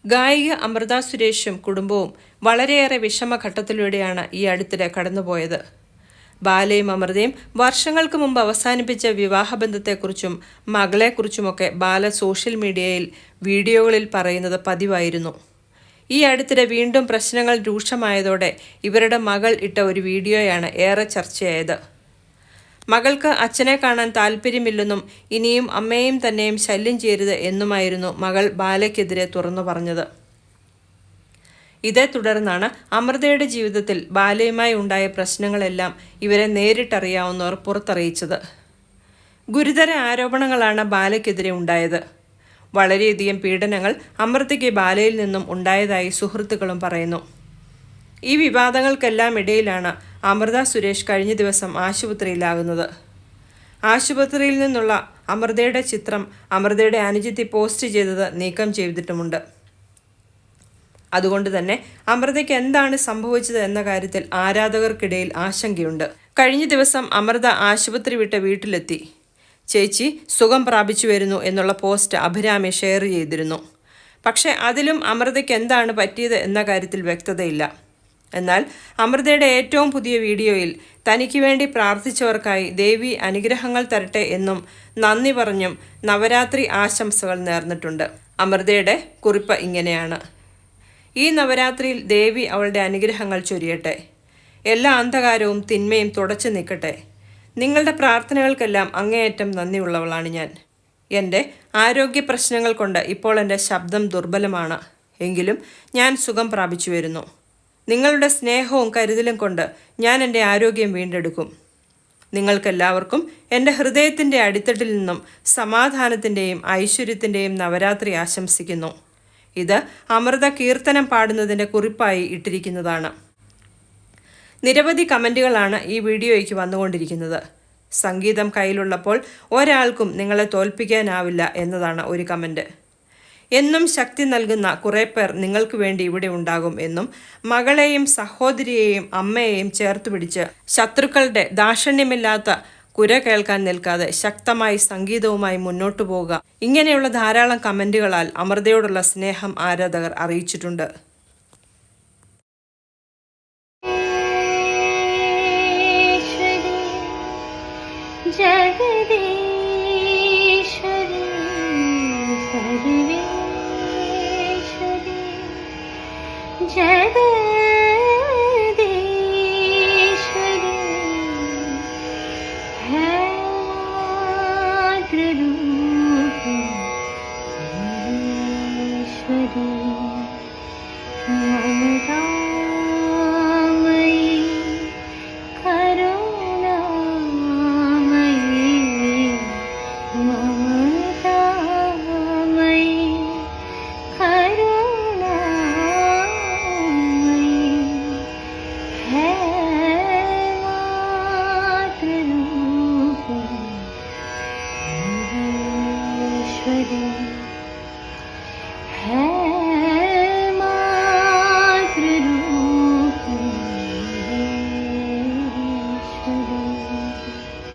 ഗായിക അമൃത സുരേഷും കുടുംബവും വളരെയേറെ വിഷമഘട്ടത്തിലൂടെയാണ് ഈ അടുത്തിടെ കടന്നുപോയത്. ബാലയും അമൃതയും വർഷങ്ങൾക്ക് മുമ്പ് അവസാനിപ്പിച്ച വിവാഹബന്ധത്തെക്കുറിച്ചും മകളെക്കുറിച്ചുമൊക്കെ ബാല സോഷ്യൽ മീഡിയയിൽ വീഡിയോകളിൽ പറയുന്നത് പതിവായിരുന്നു. ഈ അടുത്തിടെ വീണ്ടും പ്രശ്നങ്ങൾ രൂക്ഷമായതോടെ ഇവരുടെ മകൾ ഇട്ട ഒരു വീഡിയോയാണ് ഏറെ ചർച്ചയായത്. മകൾക്ക് അച്ഛനെ കാണാൻ താല്പര്യമില്ലെന്നും ഇനിയും അമ്മയെയും തന്നെയും ശല്യം ചെയ്യരുത് എന്നുമായിരുന്നു മകൾ ബാലയ്ക്കെതിരെ തുറന്നു പറഞ്ഞത്. ഇതേ തുടർന്നാണ് അമൃതയുടെ ജീവിതത്തിൽ ബാലയുമായി ഉണ്ടായ പ്രശ്നങ്ങളെല്ലാം ഇവരെ നേരിട്ടറിയാവുന്നവർ പുറത്തറിയിച്ചത്. ഗുരുതര ആരോപണങ്ങളാണ് ബാലയ്ക്കെതിരെ ഉണ്ടായത്. വളരെയധികം പീഡനങ്ങൾ അമൃതയ്ക്ക് ബാലയിൽ നിന്നും ഉണ്ടായതായി സുഹൃത്തുക്കളും പറയുന്നു. ഈ വിവാദങ്ങൾക്കെല്ലാം ഇടയിലാണ് അമൃത സുരേഷ് കഴിഞ്ഞ ദിവസം ആശുപത്രിയിലാകുന്നത്. ആശുപത്രിയിൽ നിന്നുള്ള അമൃതയുടെ ചിത്രം അമൃതയുടെ അനുജത്തി പോസ്റ്റ് ചെയ്തത് നീക്കം ചെയ്തിട്ടുമുണ്ട്. അതുകൊണ്ട് തന്നെ അമൃതയ്ക്ക് എന്താണ് സംഭവിച്ചത് എന്ന കാര്യത്തിൽ ആരാധകർക്കിടയിൽ ആശങ്കയുണ്ട്. കഴിഞ്ഞ ദിവസം അമൃത ആശുപത്രി വിട്ട് വീട്ടിലെത്തി. ചേച്ചി സുഖം പ്രാപിച്ചു വരുന്നു എന്നുള്ള പോസ്റ്റ് അഭിരാമി ഷെയർ ചെയ്തിരുന്നു. പക്ഷേ അതിലും അമൃതയ്ക്ക് എന്താണ് പറ്റിയത് എന്ന കാര്യത്തിൽ വ്യക്തതയില്ല. എന്നാൽ അമൃതയുടെ ഏറ്റവും പുതിയ വീഡിയോയിൽ തനിക്ക് വേണ്ടി പ്രാർത്ഥിച്ചവർക്കായി ദേവി അനുഗ്രഹങ്ങൾ തരട്ടെ എന്നും നന്ദി പറഞ്ഞും നവരാത്രി ആശംസകൾ നേർന്നിട്ടുണ്ട്. അമൃതയുടെ കുറിപ്പ് ഇങ്ങനെയാണ്: ഈ നവരാത്രിയിൽ ദേവി അവളുടെ അനുഗ്രഹങ്ങൾ ചൊരിയട്ടെ. എല്ലാ അന്ധകാരവും തിന്മയും തുടച്ചു നീക്കട്ടെ. നിങ്ങളുടെ പ്രാർത്ഥനകൾക്കെല്ലാം അങ്ങേയറ്റം നന്ദിയുള്ളവളാണ് ഞാൻ. എൻ്റെ ആരോഗ്യ പ്രശ്നങ്ങൾ കൊണ്ട് ഇപ്പോൾ എൻ്റെ ശബ്ദം ദുർബലമാണ്. എങ്കിലും ഞാൻ സുഖം പ്രാപിച്ചു വരുന്നു. നിങ്ങളുടെ സ്നേഹവും കരുതലും കൊണ്ട് ഞാൻ എൻ്റെ ആരോഗ്യം വീണ്ടെടുക്കും. നിങ്ങൾക്കെല്ലാവർക്കും എൻ്റെ ഹൃദയത്തിൻ്റെ അടിത്തട്ടിൽ നിന്നും സമാധാനത്തിൻ്റെയും ഐശ്വര്യത്തിൻ്റെയും നവരാത്രി ആശംസിക്കുന്നു. ഇത് അമൃത കീർത്തനം പാടുന്നതിൻ്റെ കുറിപ്പായി ഇട്ടിരിക്കുന്നതാണ്. നിരവധി കമൻറ്റുകളാണ് ഈ വീഡിയോയ്ക്ക് വന്നുകൊണ്ടിരിക്കുന്നത്. സംഗീതം കയ്യിലുള്ളപ്പോൾ ഒരാൾക്കും നിങ്ങളെ തോൽപ്പിക്കാനാവില്ല എന്നതാണ് ഒരു കമൻറ്റ്. എന്നും ശക്തി നൽകുന്ന കുറേ പേർ നിങ്ങൾക്ക് വേണ്ടി ഇവിടെ ഉണ്ടാകും എന്നും മകളെയും സഹോദരിയെയും അമ്മയെയും ചേർത്ത് പിടിച്ച് ശത്രുക്കളുടെ ദാക്ഷിണ്യമില്ലാത്ത കുര കേൾക്കാൻ നിൽക്കാതെ ശക്തമായി സംഗീതവുമായി മുന്നോട്ടു പോവുക, ഇങ്ങനെയുള്ള ധാരാളം കമൻറ്റുകളാൽ അമൃതയോടുള്ള സ്നേഹം ആരാധകർ അറിയിച്ചിട്ടുണ്ട്. जगदीश्वरी